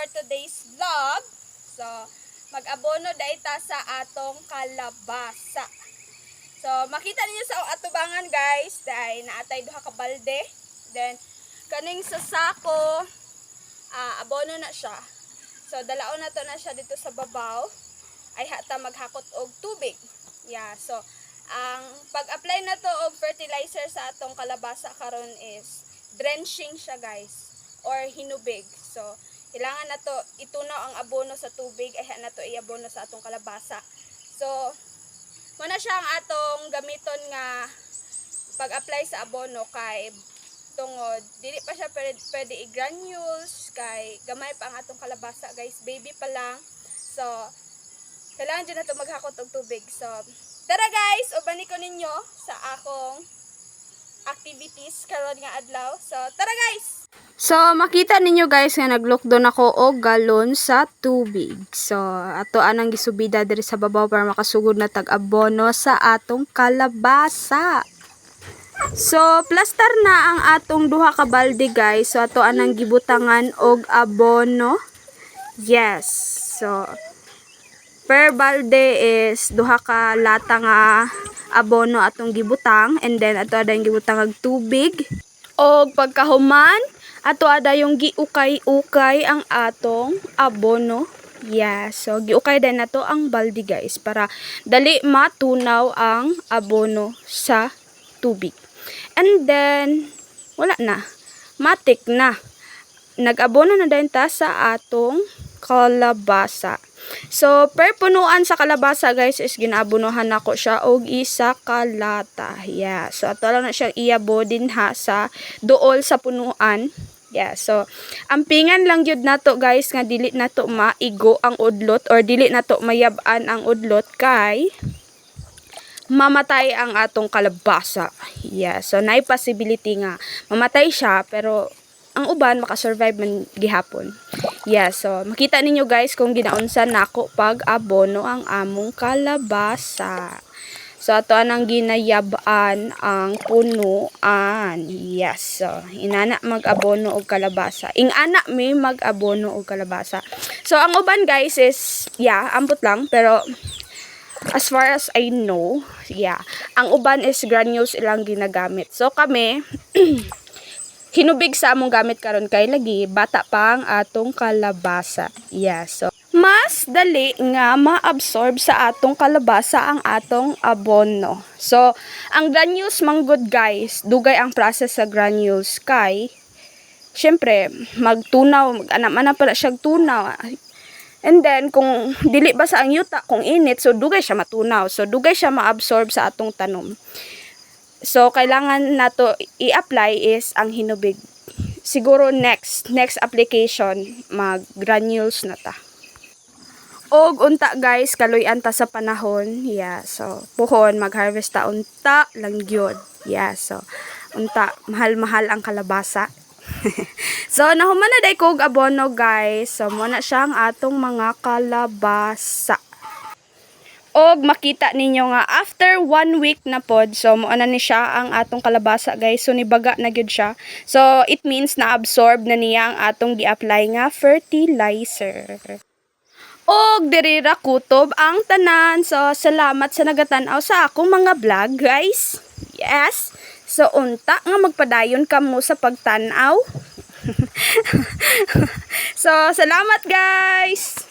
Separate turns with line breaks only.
for today's vlog. So, mag-abono dayta sa atong kalabasa. So, makita niyo sa atubangan guys, dahil naatay duha ka balde. Then, kaning sa sako, abono na siya. So, dalaon na to na siya dito sa babaw. Ay hata maghakot og tubig. Yeah, so, ang pag-apply na to og fertilizer sa atong kalabasa karon is drenching siya guys, or hinubig. So, kailangan na to itunaw ang abono sa tubig, ay na to iabono sa atong kalabasa. So, muna siya ang atong gamiton nga pag-apply sa abono kay tungod dili pa siya pwede i-granules kay gamay pa ang atong kalabasa guys, baby pa lang. So, kailangan dyan na ito maghakot og tubig. So, tara guys, ubani ko ninyo sa akong activities karon nga adlaw. So, tara guys!
So, makita ninyo guys nga naglukdon ako og galon sa tubig. So, ato anang gisubida diri sa babaw para makasugod na tag-abono sa atong kalabasa. So, plaster na ang atong duha ka balde guys. So, ato anang gibutangan og abono. Yes. So, per balde is duha ka lata nga abono atong gibutang, and then ato ada yung gibutang og tubig. Og pagkahuman, ato ada yung giukay-ukay ang atong abono. Yeah, so giukay din nato ang balde guys para dali matunaw ang abono sa tubig. And then wala na. Matik na. Nag-abono na din ta sa atong kalabasa. So, per punuan sa kalabasa guys is ginabunuhan nako siya og isa ka lata. Yeah. So, ato lang na siyang iabo din ha sa duol sa punuan. Yeah. So, ampingan lang yun nato guys nga dili nato maigo ang udlot or dili nato mayab-an ang udlot kay mamatay ang atong kalabasa. Yeah. So, naay possibility nga mamatay siya pero ang uban makasurvive man gihapon. Yeah, so makita ninyo guys kung ginaunsan nako pag abono ang among kalabasa. So ato anang ginayab-an ang punuan. Yes, so inana mag-abono og kalabasa. Ingana mi mag-abono og kalabasa. So ang uban guys is ambot lang pero as far as I know, ang uban is granules ilang ginagamit. So kami hinubig sa among gamit karon kay lagi bata pa ang atong kalabasa. Yeah, so mas dali nga ma-absorb sa atong kalabasa ang atong abono. So ang granules manggod guys, dugay ang process sa granules kay syempre magtunaw, mag-ana-ana pala siya tunaw. And then kung dili ba sa ang yuta, kung init, so dugay siya matunaw. So dugay siya ma-absorb sa atong tanom. So, kailangan nato i-apply is ang hinubig. Siguro next application, mag-granules na ta. Og unta guys, kaluyan ta sa panahon. Yeah, so, puhon, mag-harvest ta unta lang yun. Yeah, so, unta, mahal-mahal ang kalabasa. So, nahuman na day kog abono guys. So, muna siya ang atong mga kalabasa. Og makita ninyo nga after 1 week na pod, so moana ni siya ang atong kalabasa guys. So nibaga na gyud siya. So it means na absorb na niya ang atong gi-apply nga fertilizer. Og diri ra kutob ang tanan. So salamat sa nagatan-aw sa akong mga vlog guys. Yes. So unta nga magpadayon kamo sa pagtan-aw. So salamat guys.